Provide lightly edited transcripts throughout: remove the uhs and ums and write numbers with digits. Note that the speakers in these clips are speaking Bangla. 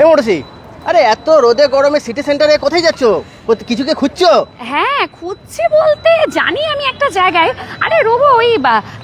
এমরসি, আরে এত রোদে গরমে সিটি সেন্টারে কোথায় যাচ্ছ? কিছুকে খুঁজছো? হ্যাঁ খুঁজছি বলতে জানি আমি একটা জায়গায়। আরে রোবো ওই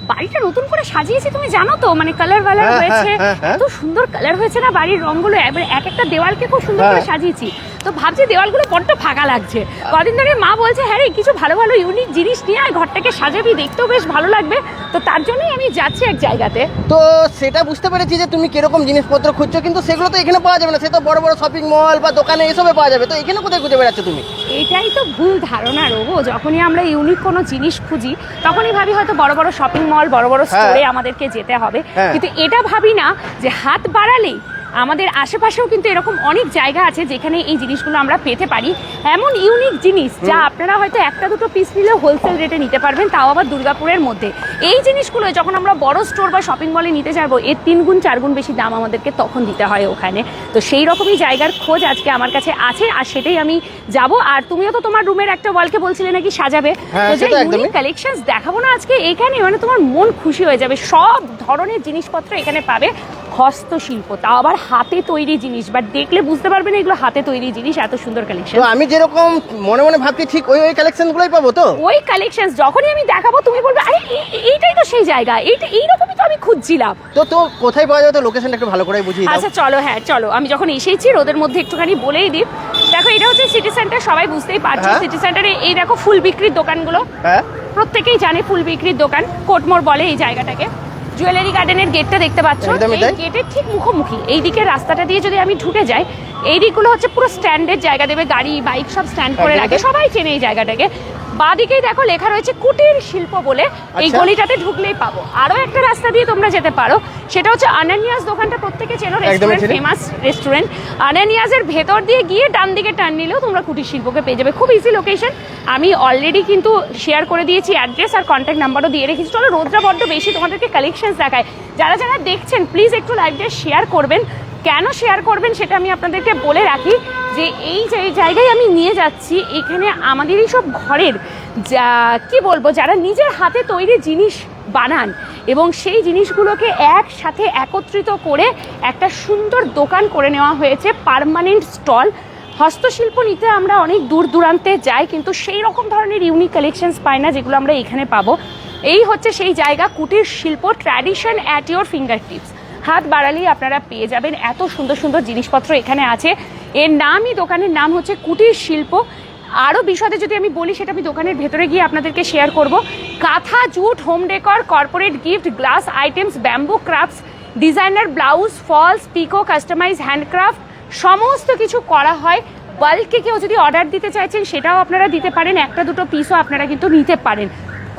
বাড়িটা নতুন করে সাজিয়েছি, তুমি জানো তো, মানে কালার হয়েছে, এত সুন্দর কালার হয়েছে না বাড়ির রংগুলো, এবার এক একটা দেওয়ালকে খুব সুন্দর করে সাজিয়েছি। তো ভাবছি দেওয়ালগুলো বড্ড ফাঁকা লাগছে। কদিন ধরে মা বলছে হ্যাঁ রে কিছু ভালো ভালো ইউনিক জিনিস নিয়ে আয়, ঘরটাকে সাজাবি, দেখতেও বেশ ভালো লাগবে। তো তার জন্যই আমি যাচ্ছি এক জায়গাতে। তো সেটা বুঝতে পেরেছি যে তুমি কিরকম জিনিসপত্র খুঁজছো, কিন্তু সেগুলো তো এখানে পাওয়া যাবে না। সে তো বড় বড় শপিং মল বা দোকানে এসবে পাওয়া যাবে, তো এখানে কোথায় খুঁজে বেড়াচ্ছ তুমি? এটাই তো ভুল ধারণা রোবো, যখনই আমরা ইউনিক কোনো জিনিস খুঁজি তখনই ভাবি হয়তো বড় বড় শপিং মল, বড় বড় স্টোরে আমাদেরকে যেতে হবে, কিন্তু এটা ভাবি না যে হাত বাড়ালেই আমাদের আশেপাশেও কিন্তু এরকম অনেক জায়গা আছে যেখানে এই জিনিসগুলো আমরা পেতে পারি। এমন ইউনিক জিনিস যা আপনারা হয়তো একটা দুটো পিস নিলেও হোলসেল রেটে নিতে পারবেন, তাও আবার দুর্গাপুরের মধ্যে। এই জিনিসগুলো যখন আমরা বড় স্টোর বা শপিং মলে নিতে যাবো, এর 3 গুণ 4 গুণ বেশি দাম আমাদেরকে তখন দিতে হয় ওখানে। তো সেই রকমই জায়গার খোঁজ আজকে আমার কাছে আছে, আর সেটাই আমি যাব। আর তুমিও তো তোমার রুমের একটা ওয়ালকে বলছিলে নাকি সাজাবে, তো যে ইউনিক কালেকশনস দেখাবো না আজকে এখানে, মানে তোমার মন খুশি হয়ে যাবে। সব ধরনের জিনিসপত্র এখানে পাবে, হস্তশিল্প, তাও আবার হাতে তৈরি জিনিস, বাট দেখলে বুঝতে পারবেন এগুলো হাতে তৈরি জিনিস। এত সুন্দর কালেকশন, তো আমি যেরকম মনে মনে ভাবছি ঠিক ওই কালেকশনগুলোই পাবো। তো ওই কালেকশন যখনই আমি দেখাবো তুমি বলবে আরে এইটাই তো সেই জায়গা, এইরকমই তো আমি খুঁজছিলাম। তো কোথায় পাওয়া যাবে? তো লোকেশনটা একটু ভালো করে বুঝিয়ে দাও। আচ্ছা চলো, হ্যাঁ চলো, আমি যখন এসেছি রোদের মধ্যে একটুখানি বলেই দিই। দেখো এটা হচ্ছে সিটি সেন্টার, সবাই বুঝতেই পারছো। সিটি সেন্টারে এই দেখো ফুল বিক্রির দোকানগুলো, প্রত্যেকেই জানে ফুল বিক্রির দোকান, কোটমোড় বলে এই জায়গাটাকে। জুয়েলারি গার্ডেনের গেটটা দেখতে পাচ্ছ, এই গেটের ঠিক মুখোমুখি এই দিকের রাস্তাটা দিয়ে যদি আমি ঢুকে যাই, এই দিকগুলো হচ্ছে পুরো স্ট্যান্ডের জায়গা, দেবে গাড়ি বাইক সব স্ট্যান্ড করে রাখে, সবাই চেনে এই জায়গাটাকে। বাদিকেই দেখো লেখা রয়েছে কুটির শিল্প বলে, এই গলিটাতে ঢুকলেই পাবো। আরো একটা রাস্তা দিয়ে তোমরা যেতে পারো, সেটা হচ্ছে আনানিয়াস দোকানটা, প্রত্যেকে চেনো, রেস্টুরেন্ট, ফেমাস রেস্টুরেন্ট। আনানিয়াসের ভেতর দিয়ে গিয়ে ডান দিকে টার্ন নিলেও তোমরা কুটির শিল্পকে পেয়ে যাবে, খুব ইজি লোকেশন। আমি অলরেডি কিন্তু শেয়ার করে দিয়েছি অ্যাড্রেস আর কন্ট্যাক্ট নাম্বারও দিয়ে রেখেছি। চলো, রোদটা বড্ড বেশি, তোমাদেরকে কালেকশন দেখায়। যারা যারা দেখছেন প্লিজ একটু লাইভটা শেয়ার করবেন। কেন শেয়ার করবেন সেটা আমি আপনাদেরকে বলে রাখি, যে এই জায়গায় আমি নিয়ে যাচ্ছি, এখানে আমাদেরই সব ঘরের কি বলবো, যারা নিজের হাতে তৈরি জিনিস বানান এবং সেই জিনিসগুলোকে একসাথে একত্রিত করে একটা সুন্দর দোকান করে নেওয়া হয়েছে, পার্মানেন্ট স্টল। হস্তশিল্প নিতে আমরা অনেক দূর দূরান্তে যাই, কিন্তু সেই রকম ধরনের ইউনিক কালেকশনস পাই না যেগুলো আমরা এখানে পাবো। এই হচ্ছে সেই জায়গা, কুটির শিল্প, tradition at your finger tips. হাত বাড়ালেই আপনারা পেয়ে যাবেন, এত সুন্দর সুন্দর জিনিসপত্র এখানে আছে। এর নামই, দোকানের নাম হচ্ছে কুটির শিল্প। আরও বিশদে যদি আমি বলি সেটা আমি দোকানের ভেতরে গিয়ে আপনাদেরকে শেয়ার করব। Kantha, jute, home decor, corporate gift, glass items, bamboo crafts, designer blouse, falls, pico, customise handcraft, সমস্ত কিছু করা হয়। বাল্কে কেউ যদি অর্ডার দিতে চাইছেন সেটাও আপনারা দিতে পারেন, একটা দুটো পিসও আপনারা কিন্তু নিতে পারেন।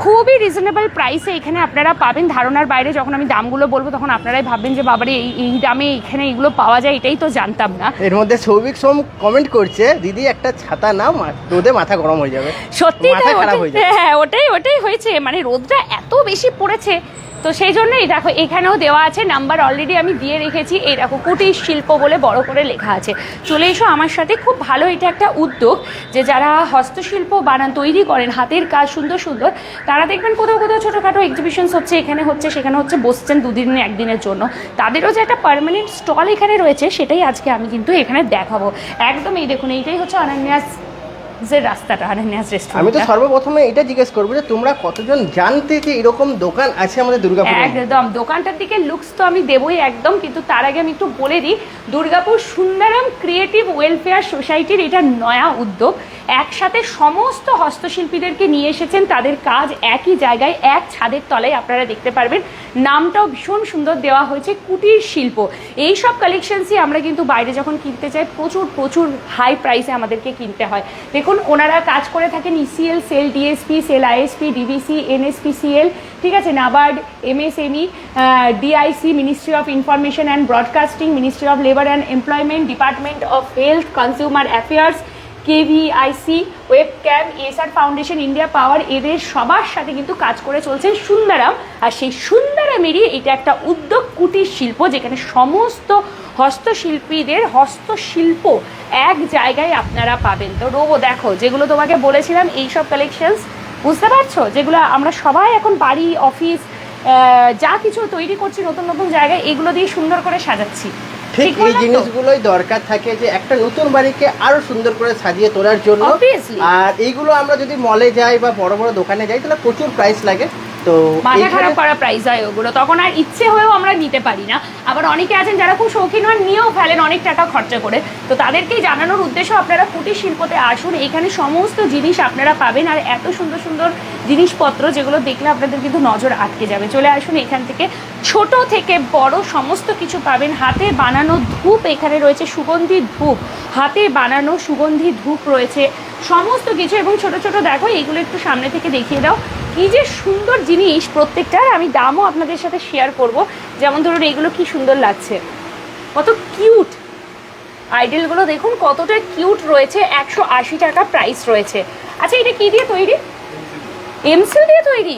খুবই রিজনেবল প্রাইসে এখানে আপনারা পাবেন, ধারণার বাইরে। যখন আমি দামগুলো বলবো তখন আপনারাই ভাববেন যে বাবারে এই দামে এখানে এগুলো পাওয়া যায়, এটাই তো জানতাম না। এর মধ্যে সৌভিক সোম কমেন্ট করছে, দিদি একটা ছাতা নাও, রোদে মাথা গরম হয়ে যাবে। সত্যি হ্যাঁ, ওটাই হয়েছে, মানে রোদটা এত বেশি পড়েছে। তো সেই জন্যই দেখো এখানেও দেওয়া আছে নাম্বার, অলরেডি আমি দিয়ে রেখেছি। এই দেখো কুটির শিল্প বলে বড় করে লেখা আছে। চলে এসো আমার সাথে, খুব ভালো এটা একটা উদ্যোগ, যে যারা হস্তশিল্প বানান, তৈরি করেন, হাতের কাজ সুন্দর সুন্দর, তারা দেখবেন কোথাও কোথাও ছোটোখাটো এক্সিবিশনস হচ্ছে, এখানে হচ্ছে সেখানে হচ্ছে, বসছেন দুদিন একদিনের জন্য, তাদেরও যে একটা পার্মানেন্ট স্টল এখানে রয়েছে সেটাই আজকে আমি কিন্তু এখানে দেখাবো। একদম এই দেখুন, এইটাই হচ্ছে অনান্যাস রাস্তাটা, আনানিয়াস রেস্টুরেন্ট। আমি তো সর্বপ্রথমে এটা জিজ্ঞেস করবো যে তোমরা কতজন জানতে যে এরকম দোকান আছে আমাদের দুর্গাপুরে? একদম, দোকানটার দিকে লুকস তো আমি দেবই একদম, কিন্তু তার আগে আমি একটু বলে দিই, দুর্গাপুর সুন্দরম ক্রিয়েটিভ ওয়েলফেয়ার সোসাইটির এটা নয়া উদ্যোগ। একসাথে সমস্ত হস্তশিল্পীদেরকে নিয়ে এসেছেন, তাদের কাজ একই জায়গায় এক ছাদের তলায় আপনারা দেখতে পারবেন। নামটাও ভীষণ সুন্দর দেওয়া হয়েছে, কুটির শিল্প। এই সব কালেকশনসই আমরা কিন্তু বাইরে যখন কিনতে চাই প্রচুর প্রচুর হাই প্রাইসে আমাদেরকে কিনতে হয়। দেখুন ওনারা কাজ করে থাকেন ECL, SAIL, DSP, SAIL ISP, DVC, NSPCL, ঠিক আছে, NABARD, MSME, DIC, ministry of information and broadcasting, ministry of labour and employment, department of health, consumer affairs, KVIC, webcam, SR foundation, India power, এদের সবার সাথে কিন্তু কাজ করে চলছেন সুন্দরম। আর সেই সুন্দরমেরই এটা একটা উদ্যোগ, কুটির শিল্প, যেখানে সমস্ত হস্তশিল্পীদের হস্তশিল্প এক জায়গায় আপনারা পাবেন। তো রোবো দেখো, যেগুলো তোমাকে বলেছিলাম এইসব কালেকশনস, বুঝতে পারছো, যেগুলো আমরা সবাই এখন বাড়ি, অফিস, যা কিছু তৈরি করছি নতুন নতুন জায়গায়, এগুলো দিয়ে সুন্দর করে সাজাচ্ছি। ঠিক ঠিক এই বললাম তো? জিনিসগুলোই দরকার থাকে যে একটা নতুন বাড়িকে আরো সুন্দর করে সাজিয়ে তোলার জন্য। Obviously। আর এইগুলো আমরা যদি মলে যাই বা বড় বড় দোকানে যাই তাহলে প্রচুর প্রাইস লাগে। তো মাথা এইখানে- খারাপ করা প্রাইস হয় ওগুলো, তখন আর ইচ্ছে হয়েও আমরা নিতে পারি না। আবার অনেকে আছেন যারা খুব শৌখিন হন, নিয়েও ফেলেন অনেক টাকা খরচা করে। তো তাদেরকেই জানানোর উদ্দেশ্য, আপনারা কুটির শিল্পতে আসুন, এখানে সমস্ত জিনিস আপনারা পাবেন। আর এত সুন্দর সুন্দর জিনিসপত্র যেগুলো দেখলে আপনাদের কিন্তু নজর আটকে যাবে। চলে আসুন, এখান থেকে ছোট থেকে বড় সমস্ত কিছু পাবেন। হাতে বানানো ধূপ এখানে রয়েছে, সুগন্ধি ধূপ, হাতে বানানো সুগন্ধি ধূপ রয়েছে সমস্ত কিছু। এবং ছোট ছোট দেখো, এইগুলো একটু সামনে থেকে দেখিয়ে দাও, কি যে সুন্দর জিনিস প্রত্যেকটার। আমি দামও আপনাদের সাথে শেয়ার করব। যেমন ধরুন এইগুলো কি সুন্দর লাগছে, কত কিউট আইডেলগুলো দেখুন, কতটা কিউট রয়েছে। 180 টাকা প্রাইস রয়েছে। আচ্ছা, এটা কি দিয়ে তৈরি? এমসিল দিয়ে তৈরি?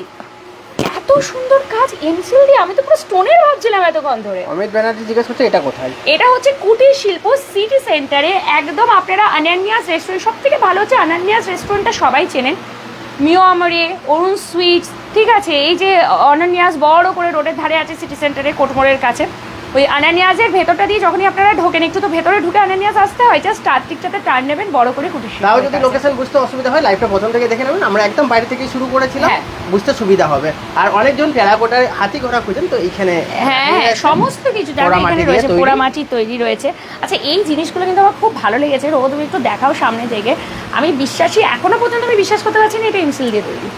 এত সুন্দর কাজ এমসিল দিয়ে, আমি তো পুরো স্টোনের ভাবছিলাম এতক্ষণ ধরে। অমিত ব্যানার্জি জিজ্ঞেস করছে এটা কোথায়। এটা হচ্ছে কুটির শিল্প সিটি সেন্টারে, একদম আপনারা অনন্যাস রেস্টুরেন্ট, সব থেকে ভালো হচ্ছে অনন্যাস রেস্টুরেন্টটা সবাই চেনেন, মিও আমরে, অরুণ সুইটস, ঠিক আছে। এই যে অনন্যাস বড় করে রোডের ধারে আছে সিটি সেন্টারে, কোটমোড়ের কাছে। ওই অনন্যাসের ভেতরটা দিয়ে যখনই আপনারা ঢোকেন, একটু তো ভেতরে ঢুকে অনন্যাস আসতে হয়, জাস্ট স্টার্টিংটাতে টার্ন নেবেন বড় করে কুটির শিল্প। তাও যদি লোকেশন বুঝতে অসুবিধা হয়, লাইভটা প্রথম থেকে দেখে নেবেন। আমরা একদম বাইরে থেকেই শুরু করেছিলাম, হ্যাঁ। বুঝতে সুবিধা হবে। আর অনেকজন টেরাকোটার হাতি ঘোড়া খুঁজেন, তো এইখানে হ্যাঁ হ্যাঁ, সমস্ত কিছু দেখো পোড়ামাটি এখানে দিয়ে রয়েছে, তৈরি। পোড়ামাটির তৈরি রয়েছে। আচ্ছা, এই জিনিসগুলো কিন্তু আমার খুব ভালো লেগেছে। রোদ, তুমি একটু দেখাও সামনে থেকে। আমি বিশ্বাসই এখনো পর্যন্ত আমি বিশ্বাস করতে পারছি না এটা এমসিল দিয়ে তৈরি,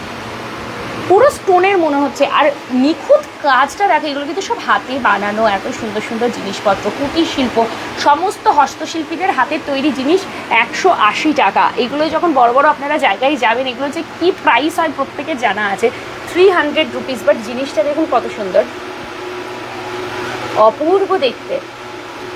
পুরো স্টোনের মনে হচ্ছে। আর নিখুঁত কাজটা দেখো, এগুলো কিন্তু সব হাতে বানানো, এত সুন্দর সুন্দর জিনিসপত্র, কুটির শিল্প, সমস্ত হস্তশিল্পীদের হাতের তৈরি জিনিস। 180 টাকা। এগুলো যখন বড় বড় আপনারা জায়গায় যাবেন, এগুলো যে কী প্রাইস হয় প্রত্যেকের জানা আছে, 300 রুপিস। বাট জিনিসটা দেখুন কত সুন্দর, অপূর্ব দেখতে।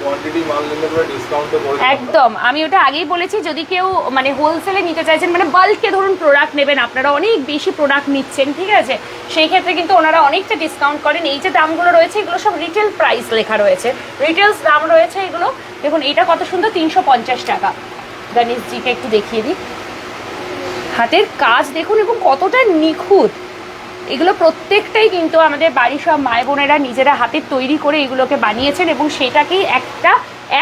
কোয়ান্টিটি মাল নিলে পরে ডিসকাউন্টও করে দেওয়া হয়। একদম, আমি ওটা আগেই বলেছি, যদি কেউ মানে হোলসেলে নিতে চাইছেন, মানে বাল্কে ধরুন প্রোডাক্ট নেবেন, আপনারা অনেক বেশি প্রোডাক্ট নিচ্ছেন, ঠিক আছে, সেই ক্ষেত্রে কিন্তু ওনারা অনেকটা ডিসকাউন্ট করেন। এই যে দামগুলো রয়েছে, এগুলো সব রিটেল প্রাইস লেখা রয়েছে, রিটেলস দাম রয়েছে এগুলো। দেখুন এটা কত সুন্দর, 350 টাকা। গণেশজিকে একটু দেখিয়ে দিই, হাতের কাজ দেখুন এবং কতটা নিখুঁত। এগুলো প্রত্যেকটাই কিন্তু আমাদের বাড়ির সব মায় বোনেরা নিজেরা হাতের তৈরি করে এগুলোকে বানিয়েছেন, এবং সেটাকেই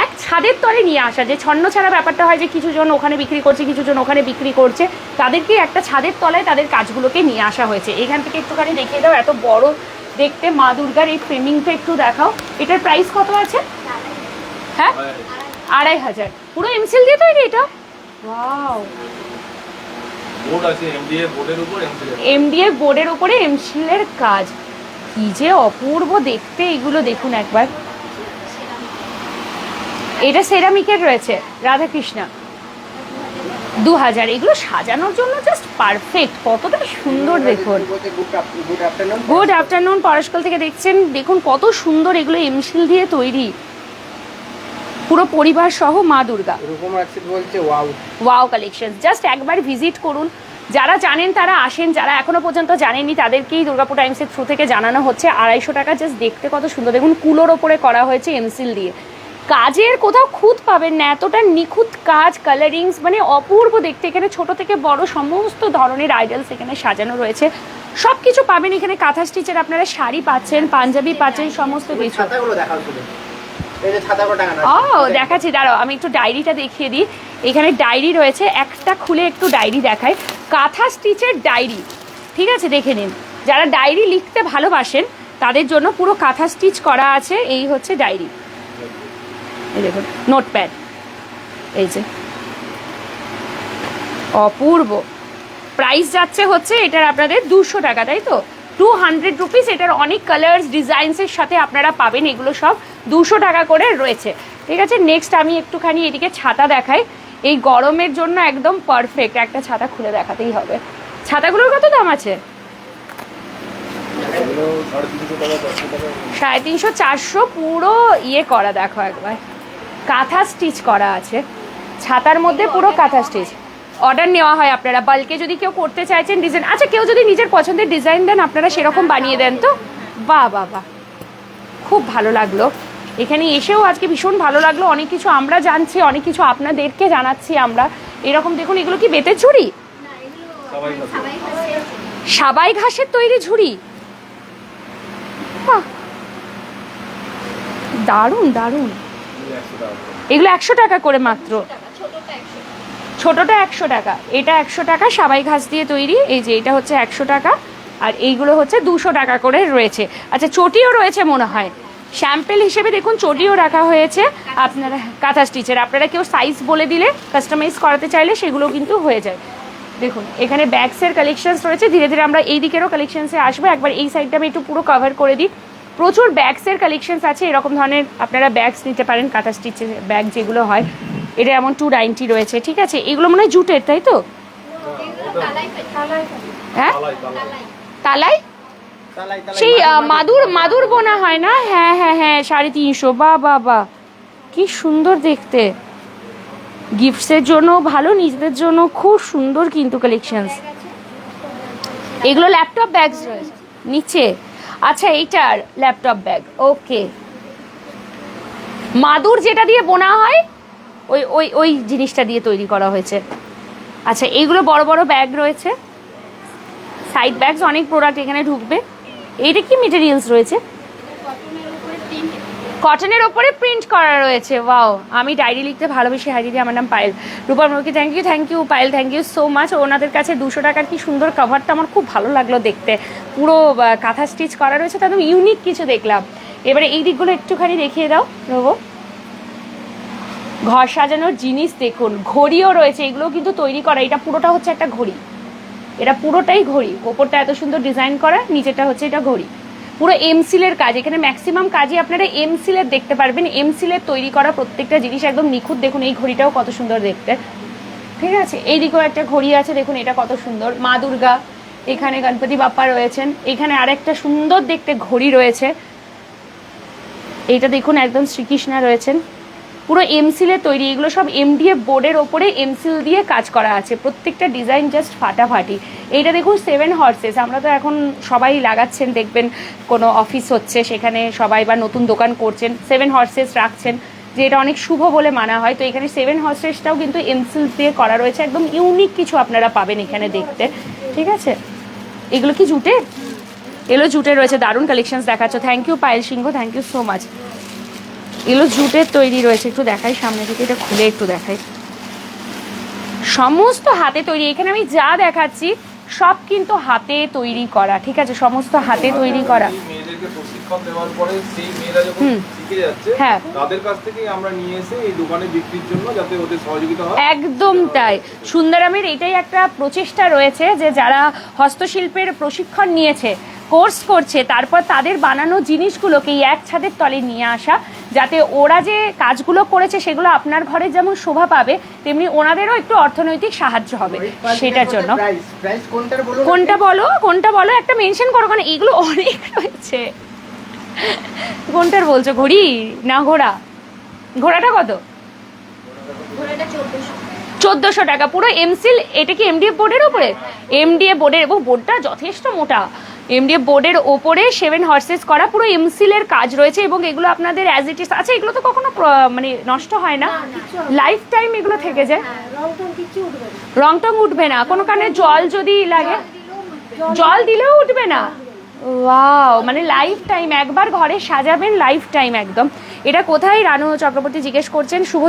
এক ছাদের তলে নিয়ে আসা। যে ছন্ন ছাড়া ব্যাপারটা হয় যে কিছু জন ওখানে বিক্রি করছে, কিছু জন ওখানে বিক্রি করছে, তাদেরকে একটা ছাদের তলায় তাদের কাজগুলোকে নিয়ে আসা হয়েছে। এখান থেকে একটুখানি দেখিয়ে দাও, এত বড় দেখতে মা দুর্গার এই ফ্রেমিংটা একটু দেখাও। এটার প্রাইস কত আছে? হ্যাঁ, 2500। পুরো এমসিল দিয়ে তৈরি এটা? ওয়াও, বোর্ড আছে এমডিএ বোর্ডের উপর এমসিএল। এমডিএফ বোর্ডের উপরে এমসিলের কাজ, কি যে অপূর্ব দেখতে এগুলো দেখুন একবার। এটা সেরামিকের রয়েছে, রাধাকৃষ্ণা, 2000। এগুলো সাজানোর জন্য জাস্ট পারফেক্ট, কতটা সুন্দর দেখুন। Good afternoon. গুড আফটারনুন, পরশকল থেকে দেখছেন। দেখুন কত সুন্দর এগুলো এমসিল দিয়ে তৈরি, পুরো পরিবার সহ মা দুর্গা। রূপম রাক্ষিত বলছে ওয়াও। ওয়াও কালেকশন, জাস্ট একবার ভিজিট করুন। যারা জানেন তারা আসেন, যারা এখনো পর্যন্ত জানেননি তাদেরকেই দুর্গাপুর টাইমসের থ্রু থেকে জানানো হচ্ছে। 250 টাকা, জাস্ট দেখতে কত সুন্দর। দেখুন কুলোর ওপরে করা হয়েছে এমসিল দিয়ে, কাজের কোথাও খুঁত পাবেন না, এতটা নিখুঁত কাজ, কালারিংস, মানে অপূর্ব দেখতে। এখানে ছোট থেকে বড় সমস্ত ধরনের আইডলস এখানে সাজানো রয়েছে, সব কিছু পাবেন এখানে। কাঁথা স্টিচের আপনারা শাড়ি পাচ্ছেন, পাঞ্জাবি পাচ্ছেন, সমস্ত কিছু। ছাতাগুলো দেখাও শুধু, এই যে ছাতাগুলো টাঙানো ও আছে। দেখাচ্ছি, দাঁড়াও আমি একটু ডায়েরিটা দেখিয়ে দিই। এখানে ডায়েরি রয়েছে, একটা খুলে একটু ডায়েরি দেখায়, কাঁথা স্টিচের ডায়েরি, ঠিক আছে, দেখে নিন। যারা ডায়েরি লিখতে ভালোবাসেন তাদের জন্য পুরো কাঁথা স্টিচ করা আছে। এই হচ্ছে ডায়েরি, এই দেখুন নোটপ্যাড, এই যে অপূর্ব। প্রাইস যাচ্ছে হচ্ছে এটার আপনাদের 200 টাকা, তাই তো, 200 রুপিস। এটার অনেক কালার্স ডিজাইনসের সাথে আপনারা পাবেন, এগুলো সব 200 টাকা করে রয়েছে, ঠিক আছে। নেক্সট আমি একটুখানি এদিকে ছাতা দেখাই, এই গরমের জন্য একদম পারফেক্ট। একটা ছাতা খুলে দেখাতেই হবে। ছাতাগুলোর কত দাম আছে? 350, 400, পুরো ইয়ে করা, দেখো একবার কাঁথা স্টিচ করা আছে ছাতার মধ্যে, পুরো কাঁথা স্টিচ। অর্ডার নেওয়া হয় আপনারা বাল্কে, যদি কেউ করতে চাইছেন ডিজাইন। আচ্ছা, কেউ যদি নিজের পছন্দের ডিজাইন দেন আপনারা সেরকম বানিয়ে দেন তো? বাহ বাহ বাহ, খুব ভালো লাগলো। এখানে এসেও আজকে ভীষণ ভালো লাগলো, অনেক কিছু আমরা জানছি, অনেক কিছু আপনাদেরকে জানাচ্ছি আমরা। এরকম দেখুন, এগুলো কি বেতের ঝুড়ি? সাবাই ঘাসের তৈরি ঝুড়ি, বাহ, দারুণ দারুণ। এগুলো 100 টাকা করে। এগুলো 100 টাকা করে মাত্র। ছোটটা 100 টাকা, এটা 100 টাকা, সাবাই ঘাস দিয়ে তৈরি। এই যে এটা হচ্ছে 100 টাকা, আর এইগুলো হচ্ছে 200 টাকা করে রয়েছে। আচ্ছা চটিও রয়েছে মনে হয়, স্যাম্পেল হিসেবে দেখুন চটিও রাখা হয়েছে। আপনারা কাঁথা স্টিচের, আপনারা কেউ সাইজ বলে দিলে কাস্টমাইজ করাতে চাইলে সেগুলো কিন্তু হয়ে যায়। দেখুন এখানে ব্যাগসের কালেকশনস রয়েছে, ধীরে ধীরে আমরা এই দিকেরও কালেকশনসে আসবো। একবার এই সাইডটা আমি একটু পুরো কভার করে দিই। প্রচুর ব্যাগসের কালেকশনস আছে, এরকম ধরনের আপনারা ব্যাগস নিতে পারেন, কাঁথা স্টিচের ব্যাগ যেগুলো হয়। এটা এমন 290 রয়েছে, ঠিক আছে। এগুলো মনে হয় জুটের, তাই তো? হ্যাঁ তালাই, সেই মাদুর বোনা হয় না? হ্যাঁ হ্যাঁ হ্যাঁ, 350। বা বা বা, কি সুন্দর দেখতে, গিফটসের জন্য ভালো, নিজেদের জন্য খুব সুন্দর কিন্তু কালেকশনস। এগুলো ল্যাপটপ ব্যাগস রয়েছে নিচে। আচ্ছা এইটার ল্যাপটপ ব্যাগ, ওকে। মাদুর যেটা দিয়ে বোনা হয় ওই ওই ওই জিনিসটা দিয়ে তৈরি করা হয়েছে। আচ্ছা এইগুলো বড় বড় ব্যাগ রয়েছে, সাইড ব্যাগস, অনেক প্রোডাক্ট এখানে ঢুকবে। এইটা কি মেটেরিয়ালস রয়েছে? কটনের ওপরে প্রিন্ট করা রয়েছে। ওয়াও, আমি ডায়েরি লিখতে ভালোবেসি। হাই দিদি, আমার নাম Payel. Rupa Murki, thank you Payel, thank you so much. ওনাদের কাছে 200 টাকার কি সুন্দর কভারটা আমার খুব ভালো লাগলো দেখতে, পুরো কাঁথা স্টিচ করা রয়েছে, তো একদম ইউনিক কিছু দেখলাম। এবারে এই দিকগুলো একটুখানি দেখিয়ে দাও রবো। ঘর সাজানোর জিনিস দেখুন, ঘড়িও রয়েছে, এগুলো কিন্তু তৈরি করা। এটা পুরোটা হচ্ছে একটা ঘড়ি, এটা পুরোটাই ঘড়ি। ওপরটা এত সুন্দর ডিজাইন করা, নিচেটা হচ্ছে এটা ঘড়ি। পুরো এমসিলের কাজ, এখানে ম্যাক্সিমাম কাজই আপনারা এমসিলের দেখতে পারবেন। এমসিলের তৈরি করা প্রত্যেকটা জিনিস একদম নিখুঁত। দেখুন এই ঘড়িটাও কত সুন্দর দেখতে, ঠিক আছে। এইদিকেও একটা ঘড়ি আছে, দেখুন এটা কত সুন্দর। মা দুর্গা, এখানে গণপতি বাপ্পা রয়েছেন, এখানে আরেকটা সুন্দর দেখতে ঘড়ি রয়েছে। এইটা দেখুন একদম শ্রীকৃষ্ণা রয়েছেন, পুরো এমসিলের তৈরি। এগুলো সব এমডিএফ বোর্ডের ওপরে এমসিল দিয়ে কাজ করা আছে, প্রত্যেকটা ডিজাইন জাস্ট ফাটাফাটি। এইটা দেখুন 7 হর্সেস, আমরা তো এখন সবাই লাগাচ্ছেন, দেখবেন কোনো অফিস হচ্ছে সেখানে সবাই বা নতুন দোকান করছেন 7 হর্সেস রাখছেন, যে এটা অনেক শুভ বলে মানা হয়। তো এখানে 7 হর্সেসটাও কিন্তু এমসিল দিয়ে করা রয়েছে, একদম ইউনিক কিছু আপনারা পাবেন এখানে দেখতে, ঠিক আছে। এগুলো কি জুটের? এগুলো জুটের রয়েছে, দারুণ কালেকশনস দেখাচ্ছ। Thank you Payel Singh, thank you so much. এগুলো জুটের তৈরি রয়েছে, একটু দেখাই সামনে থেকে, এটা খুলে একটু দেখাই। সমস্ত হাতে তৈরি, এখানে আমি যা দেখাচ্ছি সব কিন্তু হাতে তৈরি করা, ঠিক আছে, সমস্ত হাতে তৈরি করা। মেয়েদেরকে প্রশিক্ষণ দেওয়ার পরে সেই মেয়েরা যখন শিখে যাচ্ছে, হ্যাঁ, তাদের কাছ থেকে আমরা নিয়ে এসে এই দোকানে বিক্রির জন্য যাতে ওদের সহযোগিতা হয়। একদম তাই। সুন্দরামের এটাই একটা প্রচেষ্টা রয়েছে যে যারা হস্তশিল্পের প্রশিক্ষণ নিয়েছে, কোর্স করছে, তারপর তাদের বানানো জিনিসগুলোকে এই এক ছাদের তলে নিয়ে আসা, যাতে ওরা যে কাজগুলো করেছে সেগুলো আপনার ঘরে যেমন শোভা পাবে, তেমনি ওনাদেরও একটু অর্থনৈতিক সাহায্য হবে সেটার জন্য। কোনটা বলো, একটা মেনশন করো, কারণ এগুলো অনেক রয়েছে। কোনটার বলছো, ঘড়ি না ঘোড়া? ঘোড়াটা কত? 1400 টাকা, পুরো এমসিল। এটা কি এমডিএফ বোর্ডের উপরে? এমডিএফ বোর্ডের, এবং বোর্ডটা যথেষ্ট মোটা। এমডিএফ বোর্ডের ওপরে 7 হর্সেস করা, পুরো এমসিলের কাজ রয়েছে, এবং এগুলো আপনাদের অ্যাজ ইট ইজ আছে। এগুলো তো কখনো মানে নষ্ট হয় না, লাইফ টাইম এগুলো থেকে যায়, রং টং উঠবে না কোনো কারণে। জল যদি লাগে, জল দিলেও উঠবে না। ওয়াও, মানে লাইফ টাইম, একবার ঘরে সাজাবেন লাইফ টাইম একদম। এটা কোথায় রানু চক্রবর্তী জিজ্ঞেস করছেন? শুভ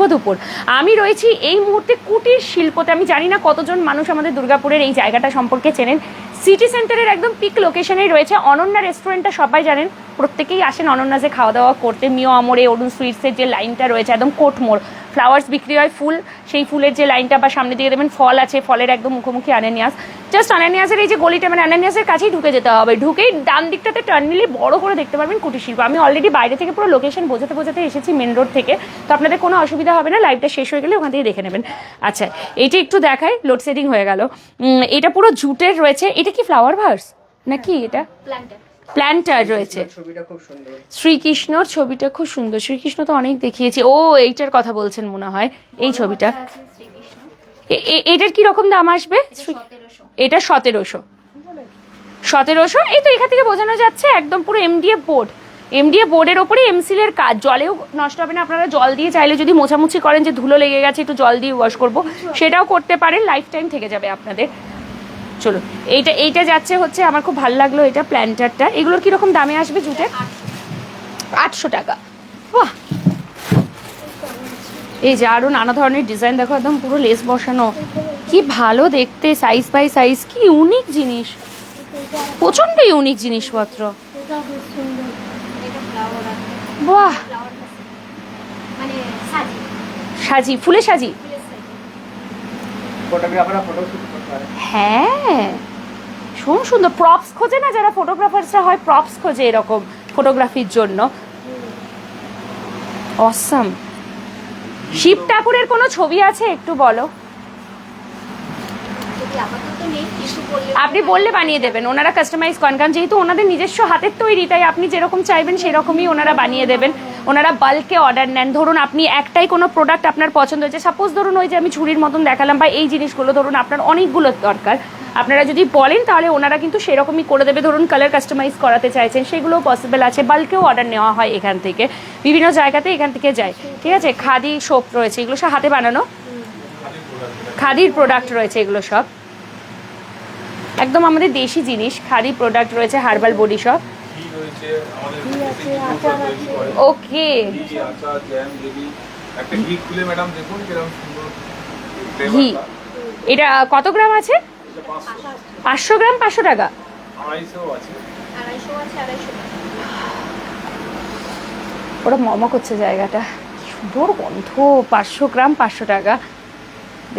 দুপুর। আমি রয়েছি এই মুহূর্তে কুটির শিল্পতে। আমি জানি না কতজন মানুষ আমাদের দুর্গাপুরের এই জায়গাটা সম্পর্কে চেনেন। সিটি সেন্টারের একদম পিক লোকেশনেই রয়েছে। অনন্যা রেস্টুরেন্টটা সবাই জানেন, প্রত্যেকেই আসেন অনন্যাজে খাওয়া দাওয়া করতে। মিও আমরে অরুণ সুইটসের যে লাইনটা রয়েছে একদম কোটমোড়, ফ্লাওয়ার্স বিক্রি হয়, ফুল, সেই ফুলের যে লাইনটা, বা সামনে দিকে দেবেন ফল আছে, ফলের একদম মুখোমুখি আনানিয়াস। জাস্ট আনানিয়াসের এই যে গলিটা, মানে আনানিয়াসের কাছেই ঢুকে যেতে হবে। ঢুকেই ডান দিকটাতে টার্ন নিলে বড় করে দেখতে পারবেন কুটির শিল্প। আমি অলরেডি বাইরে থেকে পুরো লোকেশন বোঝাতে এসেছি মেন রোড থেকে, তো আপনাদের কোনো অসুবিধা হবে না, লাইভটা শেষ হয়ে গেলে ওখান থেকে দেখে নেবেন। আচ্ছা এইটা একটু দেখায়, লোডশেডিং হয়ে গেল। এটা পুরো জুটের রয়েছে। এটা কি ফ্লাওয়ার ভার্স নাকি? এটা প্ল্যান্টার রয়েছে। শ্রীকৃষ্ণর ছবিটা খুব সুন্দর। শ্রীকৃষ্ণ তো অনেক দেখিয়েছি। ও এইটার কথা বলছেন মনে হয়, এই ছবিটা। এটার কি রকম দাম আসবে? এটা 1700। এই তো এখান থেকে বোঝানো যাচ্ছে একদম পুরো এমডিএফ বোর্ডের ওপরে এমসিলের কাজ। জলেও নষ্ট হবে না, আপনারা জল দিয়ে চাইলে যদি মোছামুছি করেন যে ধুলো লেগে গেছে একটু জল দিয়ে ওয়াশ করবো, সেটাও করতে পারেন, লাইফ টাইম থেকে যাবে আপনাদের। চলো এইটা যাচ্ছে হচ্ছে, আমার খুব ভালো লাগলো এটা প্ল্যান্টারটা। এগুলোর কিরকম দামে আসবে জুটের? 800 টাকা। বাহ, এই যে আরও নানা ধরনের ডিজাইন দেখো, একদম পুরো লেস বসানো, কি ভালো দেখতে, সাইজ বাই সাইজ, কি ইউনিক জিনিস, প্রচণ্ড ইউনিক জিনিসপত্র। বাহ, সাজি, ফুলে সাজি। হ্যাঁ, ভীষণ সুন্দর। প্রপস খোঁজে না যারা ফটোগ্রাফারসরা হয়, প্রপস খোঁজে এরকম ফটোগ্রাফির জন্য। অসাম। শিব ঠাকুরের কোনো ছবি আছে একটু বলো। আপনি বললে বানিয়ে দেবেন, ওনারা কাস্টমাইজ করেন, কারণ যেহেতু ওনাদের নিজস্ব হাতের তৈরি, তাই আপনি যেরকম চাইবেন সেরকমই ওনারা বানিয়ে দেবেন। ওনারা বাল্কে অর্ডার নেন। ধরুন আপনি একটাই কোনো প্রোডাক্ট আপনার পছন্দ হয়েছে, সাপোজ ধরুন ওই যে আমি ঝুড়ির মতন দেখালাম বা এই জিনিসগুলো ধরুন আপনার অনেকগুলো দরকার, আপনারা যদি বলেন তাহলে ওনারা কিন্তু সেরকমই করে দেবে। ধরুন কালার কাস্টমাইজ করাতে চাইছেন, সেগুলোও পসিবল আছে। বাল্কেও অর্ডার নেওয়া হয় এখান থেকে, বিভিন্ন জায়গাতে এখান থেকে যায়। ঠিক আছে, খাদি সোপ রয়েছে, এগুলো সব হাতে বানানো খাদির প্রোডাক্ট রয়েছে, এগুলো সব একদম আমাদের দেশি জিনিস। খাদি প্রোডাক্ট রয়েছে, হার্বাল বডি শপ। ওকে, ঘি এটা কত গ্রাম আছে? 500 গ্রাম 500 টাকা। ওটা মমা করছে জায়গাটা, সুন্দর গন্ধ। 500 গ্রাম 500 টাকা।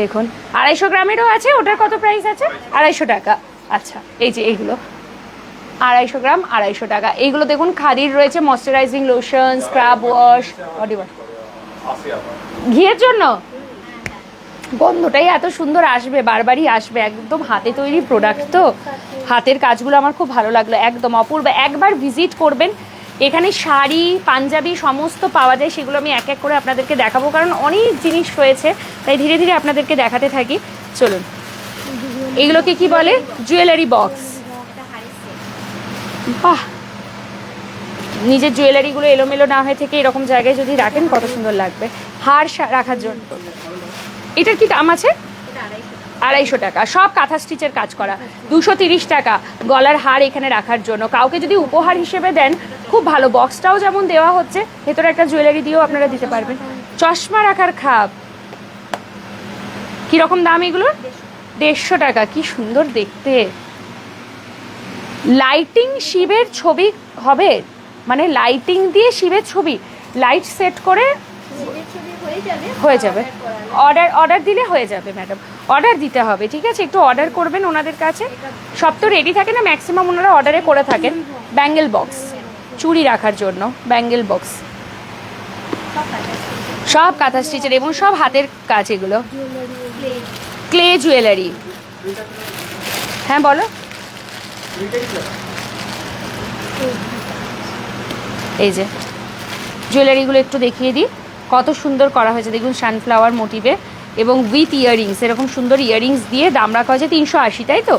দেখুন 250 গ্রামেরও আছে, ওটার কত প্রাইস আছে? 250 টাকা। আচ্ছা, এই যে এইগুলো 250 গ্রাম 250 টাকা। এইগুলো দেখুন খাদির রয়েছে, moisturising lotion, scrub wash, body wash. ঘিয়ের জন্য গন্ধটাই এত সুন্দর আসবে, বারবারই আসবে। একদম হাতে তৈরি প্রোডাক্ট, তো হাতের কাজগুলো আমার খুব ভালো লাগলো, একদম অপূর্ব। একবার ভিজিট করবেন। এখানে শাড়ি, পাঞ্জাবি সমস্ত পাওয়া যায়, সেগুলো আমি এক এক করে আপনাদেরকে দেখাবো, কারণ অনেক জিনিস রয়েছে, তাই ধীরে ধীরে আপনাদেরকে দেখাতে থাকি। চলুন, এগুলোকে কি বলে? Jewellery box. বাহ, নিজের জুয়েলারিগুলো এলোমেলো না হয়ে থেকে এরকম জায়গায় যদি রাখেন কত সুন্দর লাগবে। হার রাখার জন্য। এটার কি দাম আছে? 250 টাকা। সব কাঁথা স্টিচের কাজ করা। 230 টাকা গলার হার এখানে রাখার জন্য। কাউকে যদি উপহার হিসেবে দেন, খুব ভালো। বক্সটাও যেমন দেওয়া হচ্ছে, ভেতরে একটা জুয়েলারি দিয়েও আপনারা দিতে পারবেন। চশমা রাখার খাপ, কীরকম দাম এগুলোর? 150 টাকা। কি সুন্দর দেখতে। লাইটিং শিবের ছবি হবে, মানে লাইটিং দিয়ে শিবের ছবি, লাইট সেট করে হয়ে যাবে। অর্ডার দিলে হয়ে যাবে ম্যাডাম, অর্ডার দিতে হবে। ঠিক আছে, একটু অর্ডার করবেন ওনাদের কাছে। সব তো রেডি থাকে না, ম্যাক্সিমাম ওনারা অর্ডারে করে থাকেন। ব্যাঙ্গেল বক্স, চুড়ি রাখার জন্য ব্যাঙ্গেল বক্স, সব কাঁথা স্টিচের এবং সব হাতের কাজ। এগুলো ক্লে জুয়েলারি। হ্যাঁ বলো। এই যে জুয়েলারিগুলো একটু দেখিয়ে দিই, কত সুন্দর করা হয়েছে দেখুন, সানফ্লাওয়ার মোটিভে এবং উইথ ইয়াররিংস। এরকম সুন্দর ইয়াররিংস দিয়ে দাম রাখা হয়েছে 380, তাই তো?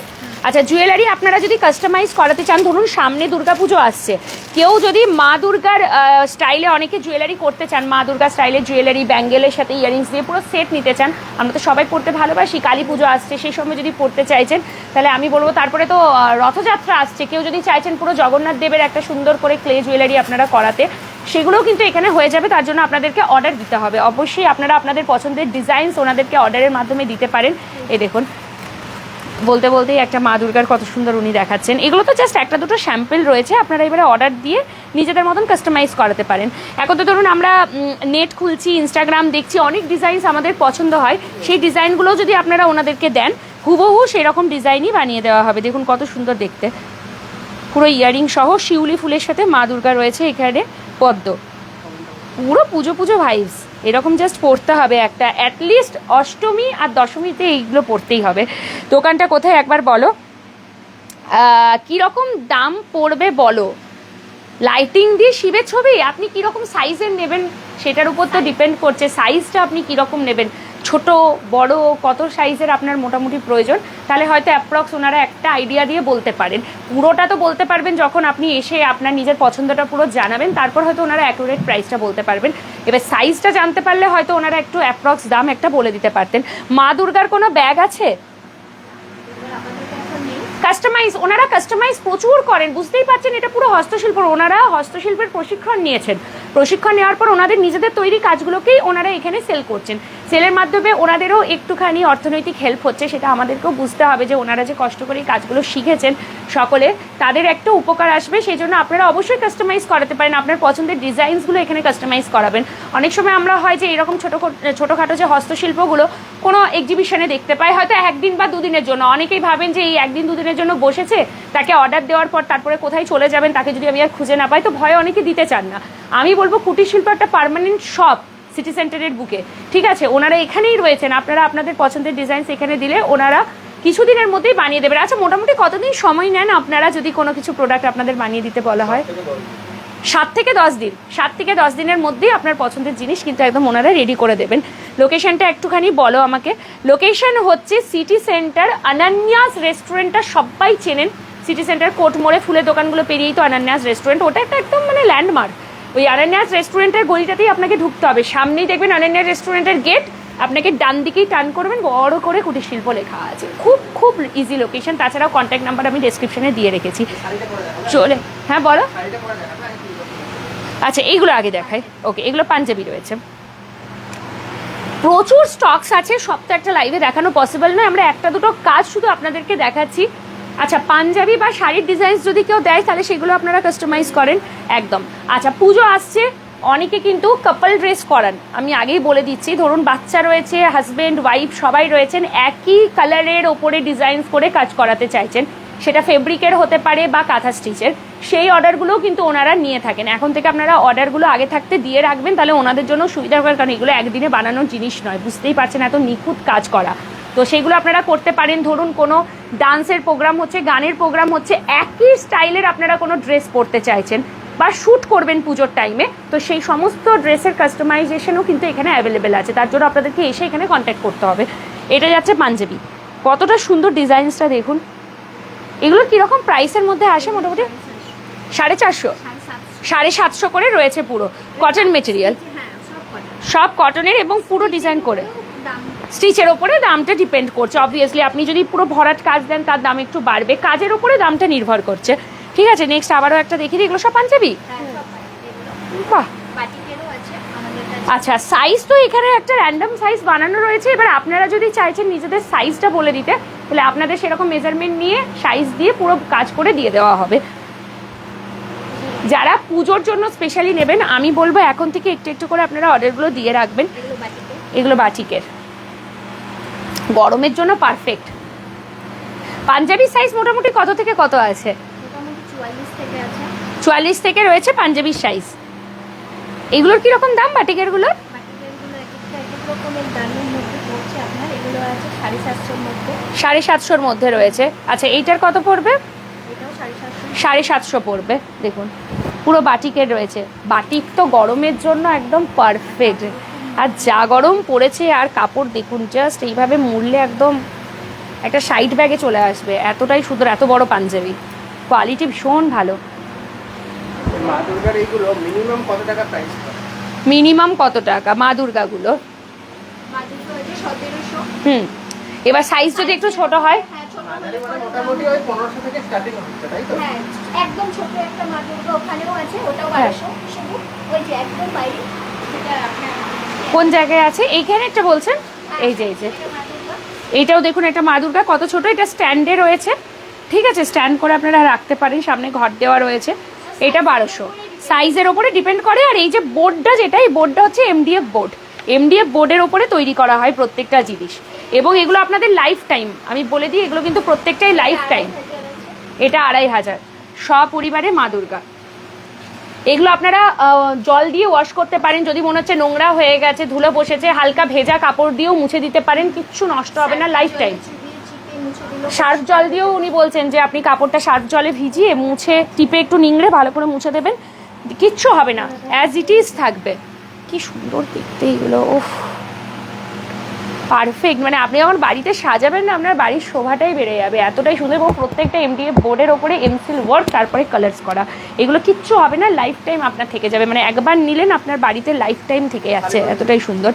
আচ্ছা, জুয়েলারি আপনারা যদি কাস্টমাইজ করাতে চান, ধরুন সামনে দুর্গাপুজো আসছে, কেউ যদি মা দুর্গার স্টাইলে অনেকে জুয়েলারি করতে চান, মা দুর্গা স্টাইলের জুয়েলারি ব্যাঙ্গেলের সাথে ইয়াররিংস দিয়ে পুরো সেট নিতে চান, আমরা তো সবাই পড়তে ভালোবাসি, কালী পুজো আসছে সেই সময় যদি পড়তে চাইছেন, তাহলে আমি বলবো। তারপরে তো রথযাত্রা আসছে, কেউ যদি চাইছেন পুরো জগন্নাথ দেবের একটা সুন্দর করে ক্লে জুয়েলারি আপনারা করাতে, সেগুলোও কিন্তু এখানে হয়ে যাবে। তার জন্য আপনাদেরকে অর্ডার দিতে হবে। অবশ্যই আপনারা আপনাদের পছন্দের ডিজাইনস ওনাদেরকে অর্ডারের মাধ্যমে দিতে পারেন। এই দেখুন, বলতে বলতেই একটা মা দুর্গার কত সুন্দর উনি দেখাচ্ছেন। এগুলো তো জাস্ট একটা দুটো স্যাম্পল রয়েছে, আপনারা এবারে অর্ডার দিয়ে নিজেদের মতন কাস্টমাইজ করাতে পারেন। এখন তো ধরুন আমরা নেট খুলছি, ইনস্টাগ্রাম দেখছি, অনেক ডিজাইনস আমাদের পছন্দ হয়, সেই ডিজাইনগুলো যদি আপনারা ওনাদেরকে দেন, হুবহু সেরকম ডিজাইনই বানিয়ে দেওয়া হবে। দেখুন কত সুন্দর দেখতে, পুরো ইয়ারিং সহ শিউলি ফুলের সাথে মা দুর্গা রয়েছে এখানে, পদ্ম, পুরো পুজো পুজো ভাইবস। এরকম জাস্ট পড়তে হবে একটা, অ্যাটলিস্ট অষ্টমী আর দশমীতে এইগুলো পড়তেই হবে। দোকানটা কোথায় একবার বলো, কীরকম দাম পড়বে বলো? লাইটিং দিয়ে শিবের ছবি আপনি কীরকম সাইজের নেবেন সেটার উপর তো ডিপেন্ড করছে, সাইজটা আপনি কীরকম নেবেন, ছোট বড় কত সাইজের আপনার মোটামুটি প্রয়োজন, তাহলে হয়তো অ্যাপ্রক্স ওনারা একটা আইডিয়া দিয়ে বলতে পারেন। পুরোটা তো বলতে পারবেন যখন আপনি এসে আপনার নিজের পছন্দটা পুরো জানাবেন, তারপর হয়তো ওনারা অ্যাকুরেট প্রাইসটা বলতে পারবেন। এবার সাইজটা জানতে পারলে হয়তো ওনারা একটু অ্যাপ্রক্স দাম একটা বলে দিতে পারতেন। মা দুর্গার কোনো ব্যাগ আছে? ওনারা কাস্টমাইজ প্রচুর করেন, বুঝতেই পারছেন এটা পুরো হস্তশিল্প। ওনারা হস্তশিল্পের প্রশিক্ষণ নিয়েছেন, প্রশিক্ষণ নেওয়ার পর ওনাদের নিজেদের তৈরি কাজগুলোকেই ওনারা এখানে সেল করছেন। সেলের মাধ্যমে ওনাদেরও একটুখানি অর্থনৈতিক হেল্প হচ্ছে, সেটা আমাদেরকেও বুঝতে হবে যে ওনারা যে কষ্ট করে এই কাজগুলো শিখেছেন সকলে, তাদের একটা উপকার আসবে। সেই জন্য আপনারা অবশ্যই কাস্টমাইজ করাতে পারেন, আপনার পছন্দের ডিজাইনসগুলো এখানে কাস্টমাইজ করাবেন। অনেক সময় আমরা হয় যে এরকম ছোটোখাটো যে হস্তশিল্পগুলো কোনো এক্সিবিশনে দেখতে পাই, হয়তো একদিন বা দুদিনের জন্য। অনেকেই ভাবেন যে এই একদিন দুদিনের জন্য বসেছে, তাকে অর্ডার দেওয়ার পর তারপরে কোথায় চলে যাবেন, তাকে যদি আমি আর খুঁজে না পাই, তো ভয়ে অনেকে দিতে চান না। আমি বলবো কুটির শিল্প একটা পার্মানেন্ট শপ সিটি সেন্টারের বুকে, ঠিক আছে? ওনারা এখানেই রয়েছেন, আপনারা আপনাদের পছন্দের ডিজাইনস এখানে দিলে ওনারা কিছুদিনের মধ্যেই বানিয়ে দেবেন। আচ্ছা, মোটামুটি কতদিন সময় নেন আপনারা যদি কোনো কিছু প্রোডাক্ট আপনাদের বানিয়ে দিতে বলা হয়? 7 থেকে 10 দিন। 7 থেকে 10 দিনের মধ্যেই আপনার পছন্দের জিনিস কিন্তু একদম ওনারা রেডি করে দেবেন। লোকেশনটা একটুখানি বলো আমাকে। লোকেশন হচ্ছে সিটি সেন্টার, অনন্যাস রেস্টুরেন্টটা সবাই চেনেন। সিটি সেন্টার কোর্ট মোড়ে ফুলের দোকানগুলো পেরিয়েই তো অনন্যাস রেস্টুরেন্ট, ওটা একটা একদম মানে ল্যান্ডমার্ক। ওই অনন্যাস রেস্টুরেন্টের গলিটাতেই আপনাকে ঢুকতে হবে, সামনেই দেখবেন অনন্যাস রেস্টুরেন্টের গেট, আপনাকে ডান দিকেই টার্ন করবেন, বড় করে কুটির শিল্প লেখা আছে। খুব খুব ইজি লোকেশন। তাছাড়াও কন্ট্যাক্ট নাম্বার আমি ডেসক্রিপশনে দিয়ে রেখেছি। চলে, হ্যাঁ বলো। আচ্ছা, এইগুলো আগে দেখাই। ওকে, এগুলো পাঞ্জাবি রয়েছে, প্রচুর স্টকস আছে, সব তো একটা লাইভে দেখানো পসিবল নয়, আমরা একটা দুটো কাজ শুধু আপনাদেরকে দেখাচ্ছি। আচ্ছা, পাঞ্জাবি বা শাড়ির ডিজাইন যদি কেউ দেয় তাহলে সেগুলো আপনারা কাস্টমাইজ করেন একদম। আচ্ছা, পুজো আসছে, অনেকে কিন্তু কাপল ড্রেস করান, আমি আগেই বলে দিচ্ছি। ধরুন বাচ্চা রয়েছে, হাজব্যান্ড ওয়াইফ সবাই রয়েছেন, একই কালারের ওপরে ডিজাইন করে কাজ করাতে চাইছেন, সেটা ফেব্রিকের হতে পারে বা কাঁথা স্টিচের, সেই অর্ডারগুলোও কিন্তু ওনারা নিয়ে থাকেন। এখন থেকে আপনারা অর্ডারগুলো আগে থাকতে দিয়ে রাখবেন, তাহলে ওনাদের জন্য সুবিধা হবে, কারণ এগুলো একদিনে বানানোর জিনিস নয়, বুঝতেই পারছেন এত নিখুঁত কাজ করা। তো সেগুলো আপনারা করতে পারেন। ধরুন কোনো ডান্সের প্রোগ্রাম হচ্ছে, গানের প্রোগ্রাম হচ্ছে, একই স্টাইলের আপনারা কোনো ড্রেস পরতে চাইছেন বা শ্যুট করবেন পুজোর টাইমে, তো সেই সমস্ত ড্রেসের কাস্টমাইজেশনও কিন্তু এখানে অ্যাভেলেবেল আছে। তার জন্য আপনাদেরকে এসে এখানে কন্ট্যাক্ট করতে হবে। এটা যাচ্ছে পাঞ্জাবি, কতটা সুন্দর ডিজাইনসটা দেখুন। এগুলো কীরকম প্রাইসের মধ্যে আসে? মোটামুটি 450, 750 করে রয়েছে, পুরো কটন মেটেরিয়াল, সব কটনের এবং পুরো ডিজাইন করে। স্টিচের ওপরে দামটা ডিপেন্ড করছে, অবভিয়াসলি আপনি যদি পুরো ভরাট কাজ দেন তার দাম একটু বাড়বে, কাজের ওপরে দামটা নির্ভর করছে। ঠিক আছে, নেক্সট আবারও একটা দেখি দিই। এগুলো সব পাঞ্জাবি, বাহ। আচ্ছা, সাইজ তো এখানে একটা র্যান্ডম সাইজ বানানো রয়েছে, এবার আপনারা যদি চাইছেন নিজেদের সাইজটা বলে দিতে, তাহলে আপনাদের সেরকম মেজারমেন্ট নিয়ে সাইজ দিয়ে পুরো কাজ করে দিয়ে দেওয়া হবে। যারা পুজোর জন্য স্পেশালি নেবেন, আমি বলবো এখন থেকে একটু একটু করে আপনারা অর্ডারগুলো দিয়ে রাখবেন। এগুলো বাটিকের, গরমের জন্য পারফেক্ট। পাঞ্জাবি সাইজ মোটামুটি কত থেকে কত আছে? 44 থেকে রয়েছে পাঞ্জাবির সাইজ। এগুলোর কিরকম দাম বাটিকেরগুলোর? 750-র মধ্যে রয়েছে। আচ্ছা, এইটার কত পড়বে? 750 পড়বে। দেখুন পুরো বাটিকের রয়েছে। বাটিক তো গরমের জন্য একদম পারফেক্ট, আর যা গরম পড়েছে, আর কাপড় দেখুন, জাস্ট এইভাবে মুড়লে একদম একটা সাইড ব্যাগে চলে আসবে, এতটাই সুন্দর। এত বড় পাঞ্জাবি, কোয়ালিটি ভীষণ ভালো। মা দুর্গার এইগুলো মিনিমাম কত টাকা প্রাইস? মিনিমাম কত টাকা মা দুর্গাগুলো? এবার সাইজ যদি একটু ছোট হয়, মোটামুটি ওই 1500 থেকে স্টার্টিং হচ্ছে, তাই তো? হ্যাঁ, একদম ছোট একটা মা দুর্গা ওখানেও আছে, ওটাও 1200 শুধু। ওই যে একদম বাইরে, সেটা আপনার কোন জায়গায় আছে? এইখানে একটা বলছেন, এই যে মা দুর্গা। এইটাও দেখুন, একটা মা দুর্গা কত ছোট, এটা স্ট্যান্ডে রয়েছে, ঠিক আছে? স্ট্যান্ড করে আপনারা রাখতে পারেন, সামনে ঘর দেওয়া রয়েছে। এটা 1200, সাইজের ওপরে ডিপেন্ড করে। আর এই যে বোর্ডটা, যেটা এই বোর্ডটা হচ্ছে এমডিএফ বোর্ড, এমডিএফ বোর্ডের ওপরে তৈরি করা হয় প্রত্যেকটা জিনিস, এবং এগুলো আপনাদের লাইফ টাইম, আমি বলে দিই, এগুলো কিন্তু প্রত্যেকটাই লাইফ টাইম। এটা 2500, সপরিবারে মা দুর্গা। এগুলো আপনারা জল দিয়ে ওয়াশ করতে পারেন, যদি মনে হচ্ছে নোংরা হয়ে গেছে, ধুলো বসেছে, হালকা ভেজা কাপড় দিয়েও মুছে দিতে পারেন, কিচ্ছু নষ্ট হবে না, লাইফ টাইম। সার্ফ জল দিয়েও উনি বলছেন যে আপনি কাপড়টা সার্ফ জলে ভিজিয়ে মুছে টিপে একটু নিংড়ে ভালো করে মুছে দেবেন, কিচ্ছু হবে না, অ্যাজ ইট ইজ থাকবে। কি সুন্দর দেখতে এগুলো, ওফ পারফেক্ট। মানে আপনি যখন বাড়িতে সাজাবেন না, আপনার বাড়ির শোভাটাই বেড়ে যাবে, এতটাই সুন্দর। এবং প্রত্যেকটা এমডিএফ বোর্ডের ওপরে এমসিল ওয়ার্ক, তারপরে কালার্স করা, এগুলো কিচ্ছু হবে না, লাইফ টাইম আপনার থেকে যাবে। মানে একবার নিলেন আপনার বাড়িতে লাইফ টাইম থেকে যাচ্ছে, এতটাই সুন্দর।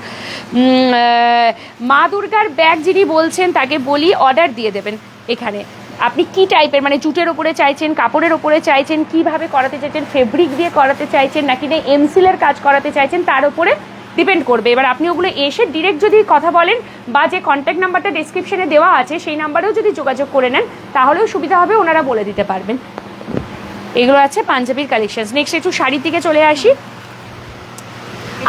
মা দুর্গার ব্যাগ যিনি বলছেন তাকে বলি অর্ডার দিয়ে দেবেন এখানে। আপনি কি টাইপের মানে জুটের ওপরে চাইছেন, কাপড়ের ওপরে চাইছেন, কিভাবে করাতে চাইছেন, ফেব্রিক দিয়ে করাতে চাইছেন নাকি না এমসিলের কাজ করাতে চাইছেন, তার উপরে ডিপেন্ড করবে। এবার আপনি ওগুলো এসে ডিরেক্ট যদি কথা বলেন বা যে কন্ট্যাক্ট নাম্বারটা ডিসক্রিপশনে দেওয়া আছে সেই নাম্বারেও যদি যোগাযোগ করে নেন তাহলেও সুবিধা হবে, ওনারা বলে দিতে পারবেন। এগুলো আছে পাঞ্জাবির কালেকশনস। নেক্সট একটু শাড়ির দিকে চলে আসি।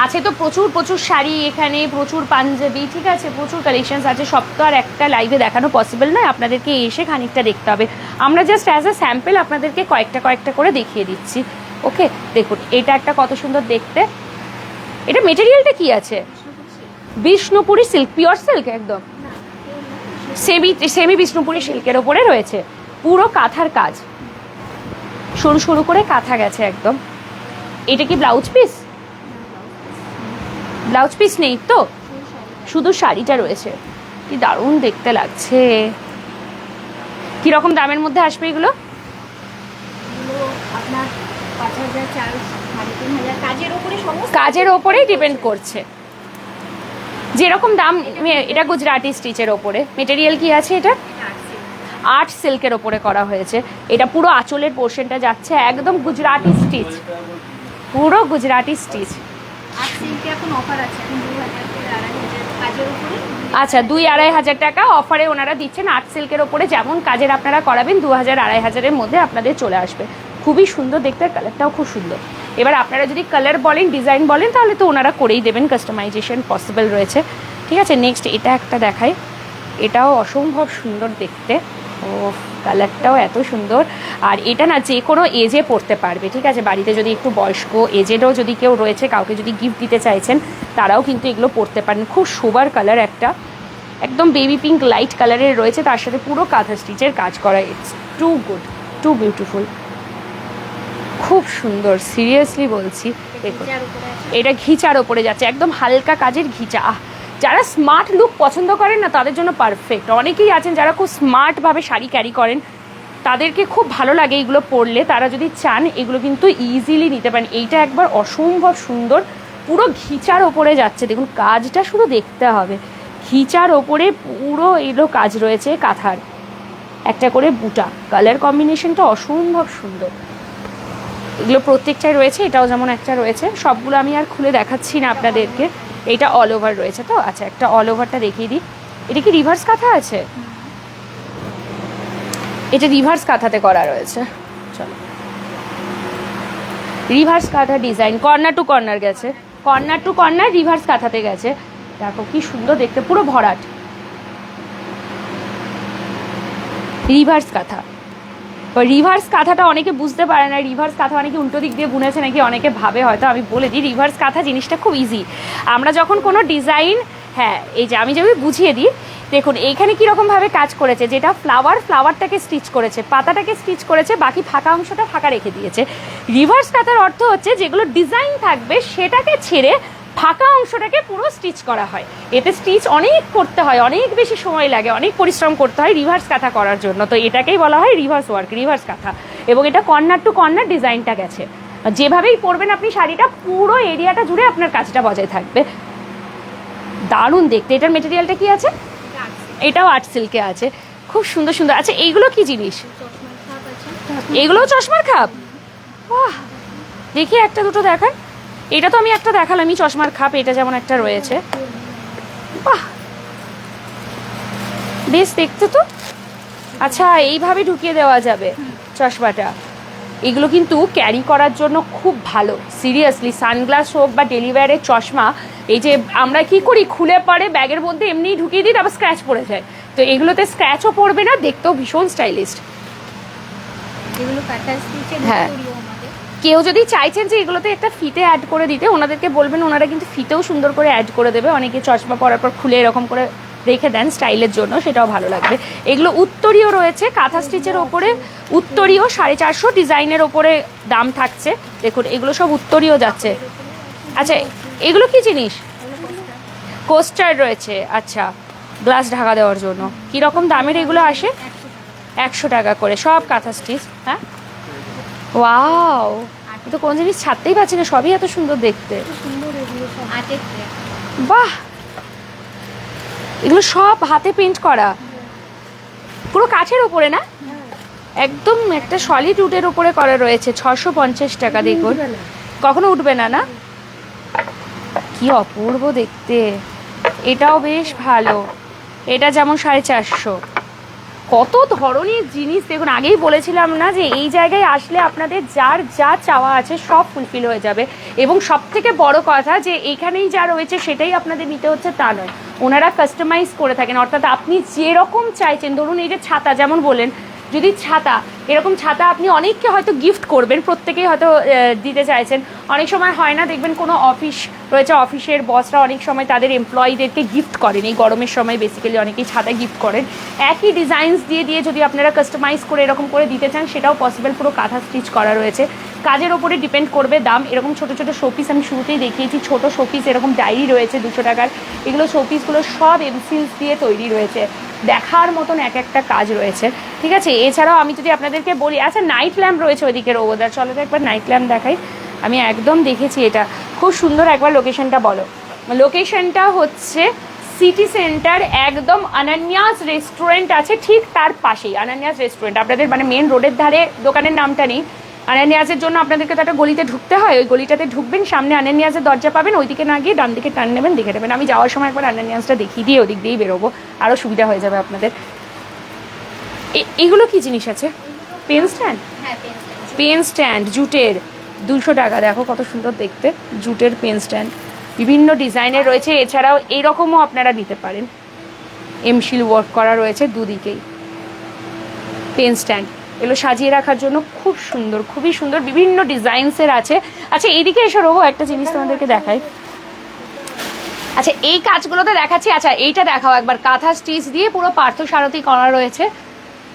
আছে তো প্রচুর প্রচুর শাড়ি এখানে, প্রচুর পাঞ্জাবি, ঠিক আছে, প্রচুর কালেকশনস আছে। সব তো আর একটা লাইভে দেখানো পসিবল নয়, আপনাদেরকে এসে খানিকটা দেখতে হবে। আমরা জাস্ট অ্যাজ আ স্যাম্পল আপনাদেরকে কয়েকটা করে দেখিয়ে দিচ্ছি। ওকে, দেখুন এটা একটা কত সুন্দর দেখতে। এটা মেটেরিয়ালটা কি আছে? বিষ্ণুপুরি সিল্ক, পিওর সিল্ক একদম, সেমি বিষ্ণুপুরি সিল্কের ওপরে রয়েছে, পুরো কাঁথার কাজ, সরু সরু করে কাঁথা গেছে একদম। এটা কি ব্লাউজ পিস? ব্লাউজ পিস নেই তো, শুধু শাড়িটা রয়েছে। কি দারুণ দেখতে লাগছে। কিরকম দামের মধ্যে আসবে এগুলো? আপনার 5,000, 4,000, 3,500 কাজের উপরে, সমস্ত কাজের ওপরেই ডিপেন্ড করছে যেরকম দাম। এটা গুজরাটি স্টিচের ওপরে। মেটেরিয়াল কি আছে? এটা আর্ট সিল্কের ওপরে করা হয়েছে। এটা পুরো আঁচলের পোর্শনটা যাচ্ছে একদম গুজরাটি স্টিচ, পুরো গুজরাটি স্টিচ। আর্ট সিল্কে এখন অফার আছে, এখন 2,000 থেকে 2,500 কাজের উপরে। আচ্ছা, 2-2,500 টাকা অফারে ওনারা দিচ্ছেন আর্ট সিল্কের ওপরে। যেমন কাজের আপনারা করাবেন 2,000-2,500-এর মধ্যে আপনাদের চলে আসবে। খুবই সুন্দর দেখতে, কালারটাও খুব সুন্দর। এবার আপনারা যদি কালার বলেন, ডিজাইন বলেন, তাহলে তো ওনারা করেই দেবেন, কাস্টমাইজেশন পসিবল রয়েছে, ঠিক আছে। নেক্সট এটা একটা দেখাই, এটাও অসম্ভব সুন্দর দেখতে। ও কালারটাও এত সুন্দর। আর এটা না যে কোনো এজে পরতে পারবে, ঠিক আছে। বাড়িতে যদি একটু বয়স্ক এজেডও যদি কেউ রয়েছে, কাউকে যদি গিফট দিতে চাইছেন, তারাও কিন্তু এগুলো পরতে পারেন। খুব সোবার কালার একটা, একদম বেবি পিঙ্ক লাইট কালারের রয়েছে, তার সাথে পুরো কাঁথা স্টিচের কাজ করা। It's too good, too beautiful, খুব সুন্দর, সিরিয়াসলি বলছি। দেখুন এটা ঘিচার ওপরে যাচ্ছে, একদম হালকা কাজের ঘিচা। যারা স্মার্ট লুক পছন্দ করেন না তাদের জন্য পারফেক্ট। অনেকেই আছেন যারা খুব স্মার্টভাবে শাড়ি ক্যারি করেন, তাদেরকে খুব ভালো লাগে এগুলো পরলে। তারা যদি চান এগুলো কিন্তু ইজিলি নিতে পারেন। এইটা একবার অসম্ভব সুন্দর, পুরো ঘিচার ওপরে যাচ্ছে। দেখুন কাজটা শুধু দেখতে হবে, ঘিচার ওপরে পুরো এগুলো কাজ রয়েছে কাঁথার, একটা করে বুটা। কালার কম্বিনেশনটা অসম্ভব সুন্দর। এগুলো প্রত্যেকটাই রয়েছে, এটাও যেমন একটা রয়েছে। সবগুলো আমি আর খুলে দেখাচ্ছি না আপনাদেরকে। এটা অল ওভার রয়েছে তো। আচ্ছা, একটা অল ওভারটা দেখিয়ে দিই। এটা কি রিভার্স কাঁথা আছে? এটা রিভার্স কাঁথাতে করা রয়েছে। চলো, রিভার্স কাঁথা ডিজাইন, কর্নার টু কর্নার গেছে, কর্নার টু কর্নার রিভার্স কাঁথাতে গেছে। দেখো কি সুন্দর দেখতে, পুরো ভরাট রিভার্স কাঁথা। রিভার্স কাঁথাটা অনেকে বুঝতে পারে না, রিভার্স কাঁথা অনেকে উল্টো দিক দিয়ে বুনেছে নাকি অনেকে ভাবে, হয়তো আমি বলে দিই। রিভার্স কাঁথা জিনিসটা খুব ইজি। আমরা যখন কোনো ডিজাইন, হ্যাঁ এই যে আমি যেভাবে বুঝিয়ে দিই, দেখুন এইখানে কীরকমভাবে কাজ করেছে। যেটা ফ্লাওয়ারটাকে স্টিচ করেছে, পাতাটাকে স্টিচ করেছে, বাকি ফাঁকা অংশটা ফাঁকা রেখে দিয়েছে। রিভার্স কাঁথার অর্থ হচ্ছে যেগুলো ডিজাইন থাকবে সেটাকে ছেড়ে ফাঁকা অংশটাকে পুরো স্টিচ করা হয়। এতে স্টিচ অনেক করতে হয়, অনেক বেশি সময় লাগে, অনেক পরিশ্রম করতে হয় রিভার্স কাঁথা করার জন্য। তো এটাকেই বলা হয় রিভার্স ওয়ার্ক, রিভার্স কাঁথা। এবং এটা কর্নার টু কর্নার ডিজাইনটা গেছে। যেভাবেই পরবেন আপনি শাড়িটা, পুরো এরিয়াটা জুড়ে আপনার কাজটা বজায় থাকবে। দারুণ দেখতে। এটার মেটেরিয়ালটা কি আছে? এটাও আর্ট সিল্কে আছে, খুব সুন্দর সুন্দর। আচ্ছা এইগুলো কি জিনিস? এগুলোও চশমার খাপ? বাহ, দেখি একটা দুটো দেখান। এটা তো আমি একটা দেখালামই, চশমার খাপ। এটা যেমন একটা রয়েছে, বাহ বেশ দেখতে তো। আচ্ছা, এইভাবে ঢুকিয়ে দেওয়া যাবে চশমাটা। এগুলো কিন্তু ক্যারি করার জন্য খুব ভালো, সিরিয়াসলি। সানগ্লাস হোক বা ডেলিভারের চশমা, এই যে আমরা কি করি, খুলে পরে ব্যাগের মধ্যে এমনিই ঢুকিয়ে দিই, তারপর স্ক্র্যাচ পড়ে যায়। তো এগুলোতে স্ক্র্যাচও পড়বে না, দেখতেও ভীষণ স্টাইলিস্ট। হ্যাঁ, কেউ যদি চাইছেন যে এগুলোতে একটা ফিতে অ্যাড করে দিতে, ওনাদেরকে বলবেন, ওনারা কিন্তু ফিতেও সুন্দর করে অ্যাড করে দেবে। অনেকে চশমা পরার পর খুলে এরকম করে রেখে দেন স্টাইলের জন্য, সেটাও ভালো লাগবে। এগুলো উত্তরীয় রয়েছে, কাঁথা স্টিচের ওপরে উত্তরীয় 450 ডিজাইনের ওপরে দাম থাকছে। দেখুন এগুলো সব উত্তরীয় যাচ্ছে। আচ্ছা এগুলো কি জিনিস? কোস্টার রয়েছে, আচ্ছা গ্লাস ঢাকা দেওয়ার জন্য। কীরকম দামের এগুলো আসে? 100 টাকা করে সব কাঁথা স্টিচ। হ্যাঁ, ওয়াও, তো কোন জিনিস ছাড়তেই পারছি না, সবই এত সুন্দর দেখতে। বাহ, এগুলো সব হাতে পেন্ট করা। পুরো কাঠের ওপরে না, একদম একটা সলিড উডের ওপরে করা রয়েছে। 650 টাকা দেখুন, কখনো উঠবে না। না, কি অপূর্ব দেখতে। এটাও বেশ ভালো, এটা যেমন 450। কত ধরনের জিনিস দেখুন। আগেই বলেছিলাম না যে এই জায়গায় আসলে আপনাদের যার যা চাওয়া আছে সব ফুলফিল হয়ে যাবে। এবং সব থেকে বড় কথা যে এইখানেই যা রয়েছে সেটাই আপনাদের নিতে হচ্ছে তা নয়, ওনারা কাস্টমাইজ করে থাকেন। অর্থাৎ আপনি যেরকম চাইছেন, ধরুন এই যে ছাতা যেমন বলেন, যদি ছাতা এরকম ছাতা আপনি অনেককে হয়তো গিফট করবেন, প্রত্যেকেই হয়তো দিতে চাইছেন। অনেক সময় হয় না, দেখবেন কোনো অফিস রয়েছে, অফিসের বসরা অনেক সময় তাদের এমপ্লয়ীদেরকে গিফট করেন। এই গরমের সময় বেসিক্যালি অনেকেই ছাতা গিফট করেন। একই ডিজাইনস দিয়ে যদি আপনারা কাস্টমাইজ করে এরকম করে দিতে চান সেটাও পসিবল। পুরো কাঁথা স্টিচ করা রয়েছে, কাজের ওপরে ডিপেন্ড করবে দাম। এরকম ছোটো ছোটো শোপিস আমি শুরুতেই দেখিয়েছি, ছোটো শোপিস এরকম ডায়েরি রয়েছে 200 টাকার। এগুলো শোপিসগুলো সব এমসিলস দিয়ে তৈরি রয়েছে, দেখার মতন এক একটা কাজ রয়েছে, ঠিক আছে। এছাড়াও আমি যদি আপনাদেরকে বলি, আচ্ছা নাইট ল্যাম্প রয়েছে ওইদিকের ওদার, চলো তো একবার নাইট ল্যাম্প দেখাই। আমি একদম দেখেছি, এটা খুব সুন্দর। একবার লোকেশনটা বলো। লোকেশনটা হচ্ছে সিটি সেন্টার, একদম অনন্যাস রেস্টুরেন্ট আছে ঠিক তার পাশেই। অনন্যাস রেস্টুরেন্ট আপনাদের মানে মেন রোডের ধারে, দোকানের নামটা নেই। অনন্যাসের জন্য আপনাদেরকে তো একটা গলিতে ঢুকতে হয়, ওই গলিটাতে ঢুকবেন, সামনে অনন্যাসের দরজা পাবেন, ওইদিকে না গিয়ে ডান দিকে টার্ন নেবেন, দেখে নেবেন। আমি যাওয়ার সময় একবার অনন্যাসটা দেখিয়ে দিয়ে ওদিক দিয়েই বেরোবো, আরও সুবিধা হয়ে যাবে আপনাদের। এগুলো কি জিনিস আছে? পেন স্ট্যান্ড, পেন স্ট্যান্ড জুটের, 200 টাকা। দেখো কত সুন্দর দেখতে, জুটের পেন স্ট্যান্ড বিভিন্ন ডিজাইনের রয়েছে। এছাড়াও এইরকমও আপনারা নিতে পারেন, এমশিল ওয়ার্ক করা রয়েছে দুদিকেই। পেন স্ট্যান্ড এগুলো সাজিয়ে রাখার জন্য খুব সুন্দর, খুবই সুন্দর, বিভিন্ন ডিজাইনসের আছে। আচ্ছা এইদিকে এসে রবো, একটা জিনিস তোমাদেরকে দেখাই। আচ্ছা এই কাজগুলোতে দেখাচ্ছি। আচ্ছা এইটা দেখাও একবার, কাঁথা স্টিচ দিয়ে পুরো পার্থসারথি করা রয়েছে।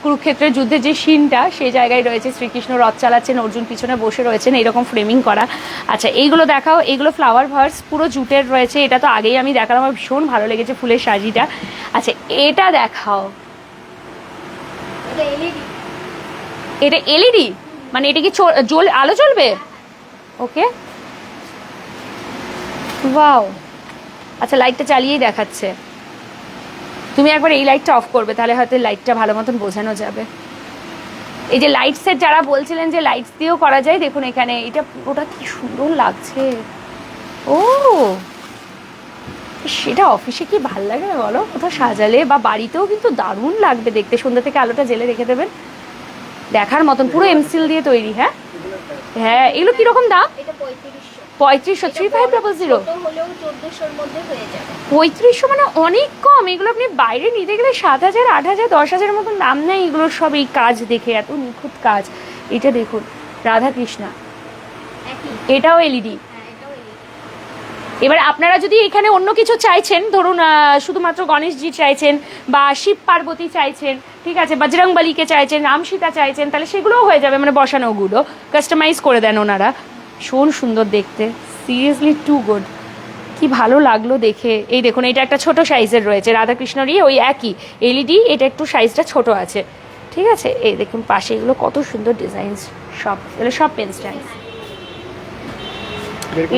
কুরুক্ষেত্রের যুদ্ধের যে সিনটা সেই জায়গায় রয়েছে, শ্রীকৃষ্ণ রথ চালাচ্ছেন, অর্জুন পিছনে বসে রয়েছেন, এইরকম ফ্রেমিং করা। আচ্ছা এইগুলো দেখাও, এইগুলো ফ্লাওয়ার ভার্স পুরো জুটের রয়েছে। এটা তো আগেই আমি দেখালাম, আমার ভীষণ ভালো লেগেছে ফুলের সাজিটা। আচ্ছা এটা দেখাও, এটা এলইডি, মানে এটা কি আলো জ্বলবে? ওকে, ওয়াও। আচ্ছা লাইটটা চালিয়েই দেখাচ্ছে, তুমি একবার এই লাইটটা অফ করবে, তাহলে হয়তো লাইটটা ভালো মতন বোঝানো যাবে। এই যে লাইট সেট যারা বলছিলেন যে লাইটস দিয়েও করা যায়, দেখুন এখানে এটা পুরোটা কি সুন্দর লাগছে। ও সেটা অফিসে কি ভাল লাগে না বলো, কোথাও সাজালে বা বাড়িতেও কিন্তু দারুণ লাগবে দেখতে। সন্ধ্যা থেকে আলোটা জেলে রেখে দেবেন, দেখার মতন। পুরো এমসিল দিয়ে তৈরি। হ্যাঁ হ্যাঁ, এগুলো কিরকম দাম? 3500, 3500 3500 মানে অনেক কম। এগুলো আপনি বাইরে নিতে গেলে 7000, 8000, 10,000 মতন দাম নেই এগুলোর সব। এই কাজ দেখে, এত নিখুঁত কাজ। এটা দেখুন রাধা কৃষ্ণা, এটাও এলইডি। এবার আপনারা যদি এখানে অন্য কিছু চাইছেন, ধরুন শুধুমাত্র গণেশজি চাইছেন বা শিব পার্বতী চাইছেন, ঠিক আছে, বজরংবলীকে চাইছেন, রাম সীতা চাইছেন, তাহলে সেগুলোও হয়ে যাবে। মানে বসানোগুলো কাস্টমাইজ করে দেন ওনারা, ভীষণ সুন্দর দেখতে। সিরিয়াসলি টু গুড, কি ভালো লাগলো দেখে। এই দেখুন এটা একটা ছোট সাইজের রয়েছে, রাধাকৃষ্ণরই ওই একই এলইডি, এটা একটু সাইজটা ছোট আছে, ঠিক আছে। এই দেখুন পাশে এগুলো কত সুন্দর ডিজাইনস, সব এগুলো সব পেন স্ট্যান্ড।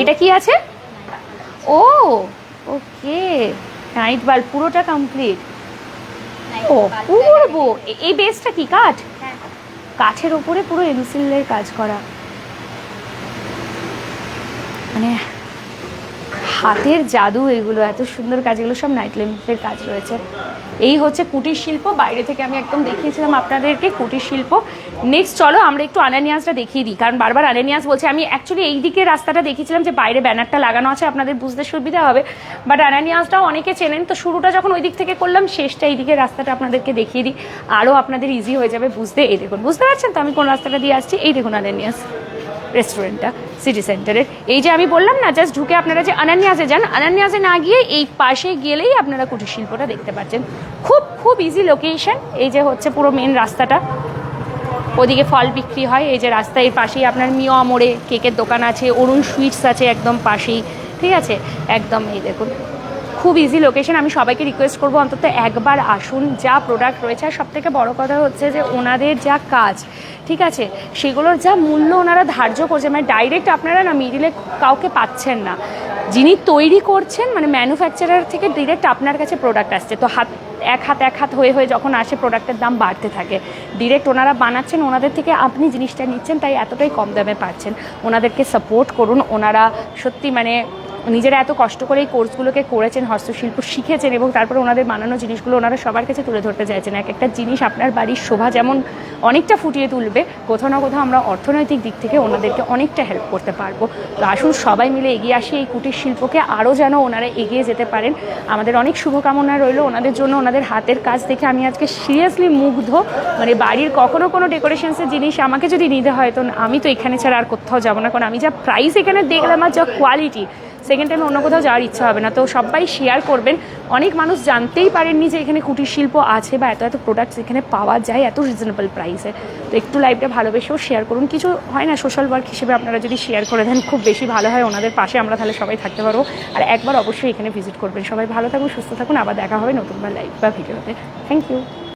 এটা কি আছে? ও ওকে, নাইট বাল্ব পুরোটা কমপ্লিট। ও পুরো এই বেসটা কি কাঠ? কাঠের ওপরে পুরো এমসিলের কাজ করা, মানে হাতের জাদু এগুলো, এত সুন্দর কাজ। এগুলো সব নাইট ল্যাম্পের কাজ রয়েছে। এই হচ্ছে কুটির শিল্প। বাইরে থেকে আমি একদম দেখিয়েছিলাম আপনাদেরকে কুটির শিল্প। নেক্সট চলো আমরা একটু আনানিয়াসটা দেখিয়ে দিই, কারণ বারবার আনানিয়াস বলছে। আমি অ্যাকচুয়ালি এই দিকে রাস্তাটা দেখিয়েছিলাম যে বাইরে ব্যানারটা লাগানো আছে, আপনাদের বুঝতে সুবিধা হবে। বাট আনানিয়াসটাও অনেকে চেনেন, তো শুরুটা যখন ওই দিক থেকে করলাম, শেষটা এই দিকের রাস্তাটা আপনাদেরকে দেখিয়ে দিই, আরও আপনাদের ইজি হয়ে যাবে বুঝতে। এই দেখুন, বুঝতে পারছেন তো আমি কোন রাস্তাটা দিয়ে আসছি? এই দেখুন আনানিয়াস রেস্টুরেন্টটা সিটি সেন্টারের। এই যে আমি বললাম না, জাস্ট ঢুকে আপনারা যে আনানিয়াসে যান, আনানিয়াসে না গিয়ে এই পাশে গেলেই আপনারা কুটির শিল্পটা দেখতে পাচ্ছেন। খুব খুব ইজি লোকেশন। এই যে হচ্ছে পুরো মেন রাস্তাটা, ওদিকে ফল বিক্রি হয়। এই যে রাস্তা, এর পাশেই আপনার মিয়া মোড়ে কেকের দোকান আছে, অরুণ সুইটস আছে একদম পাশেই, ঠিক আছে একদম। এই দেখুন খুব ইজি লোকেশন। আমি সবাইকে রিকোয়েস্ট করবো অন্তত একবার আসুন। যা প্রোডাক্ট রয়েছে, আর সবথেকে বড় কথা হচ্ছে যে ওনাদের যা কাজ, ঠিক আছে, সেগুলোর যা মূল্য ওনারা ধার্য করছে, মানে ডাইরেক্ট আপনারা না মিডিলে কাউকে পাচ্ছেন না। যিনি তৈরি করছেন মানে ম্যানুফ্যাকচারার থেকে ডিরেক্ট আপনার কাছে প্রোডাক্ট আসছে, তো এক হাত হয়ে যখন আসে প্রোডাক্টের দাম বাড়তে থাকে। ডিরেক্ট ওনারা বানাচ্ছেন, ওনাদের থেকে আপনি জিনিসটা নিচ্ছেন, তাই এতটাই কম দামে পাচ্ছেন। ওনাদেরকে সাপোর্ট করুন। ওনারা সত্যি মানে নিজেরা এত কষ্ট করে এই কোর্সগুলোকে করেছেন, হস্তশিল্প শিখেছেন এবং তারপরে ওনাদের বানানো জিনিসগুলো ওনারা সবার কাছে তুলে ধরতে চাইছেন। এক একটা জিনিস আপনার বাড়ির শোভা যেমন অনেকটা ফুটিয়ে তুলবে, কোথাও না কোথাও আমরা অর্থনৈতিক দিক থেকে ওনাদেরকে অনেকটা হেল্প করতে পারবো। তো আসুন সবাই মিলে এগিয়ে আসি, এই কুটির শিল্পকে আরও যেন ওনারা এগিয়ে যেতে পারেন। আমাদের অনেক শুভকামনা রইল ওনাদের জন্য। ওনাদের হাতের কাজ দেখে আমি আজকে সিরিয়াসলি মুগ্ধ। মানে বাড়ির কখনো কোনো ডেকোরেশনসের জিনিস আমাকে যদি নিতে হয় তো আমি তো এখানে ছাড়া আর কোথাও যাবো না, কারণ আমি যা প্রাইস এখানে দেখলাম আর যা কোয়ালিটি, সেকেন্ড টাইমে অন্য কোথাও যাওয়ার ইচ্ছা হবে না। তো সবাই শেয়ার করবেন। অনেক মানুষ জানতেই পারেননি যে এখানে কুটির শিল্প আছে বা এত প্রোডাক্টস এখানে পাওয়া যায় এত রিজনেবল প্রাইসে। তো একটু লাইভটা ভালোবেসেও শেয়ার করুন। কিছু হয় না সোশ্যাল ওয়ার্ক হিসেবে আপনারা যদি শেয়ার করে দেন খুব বেশি ভালো হয়, ওনাদের পাশে আমরা তাহলে সবাই থাকতে পারবো। আর একবার অবশ্যই এখানে ভিজিট করবেন। সবাই ভালো থাকুন, সুস্থ থাকুন, আবার দেখা হবে নতুন বা লাইভ বা ভিডিওতে। Thank you.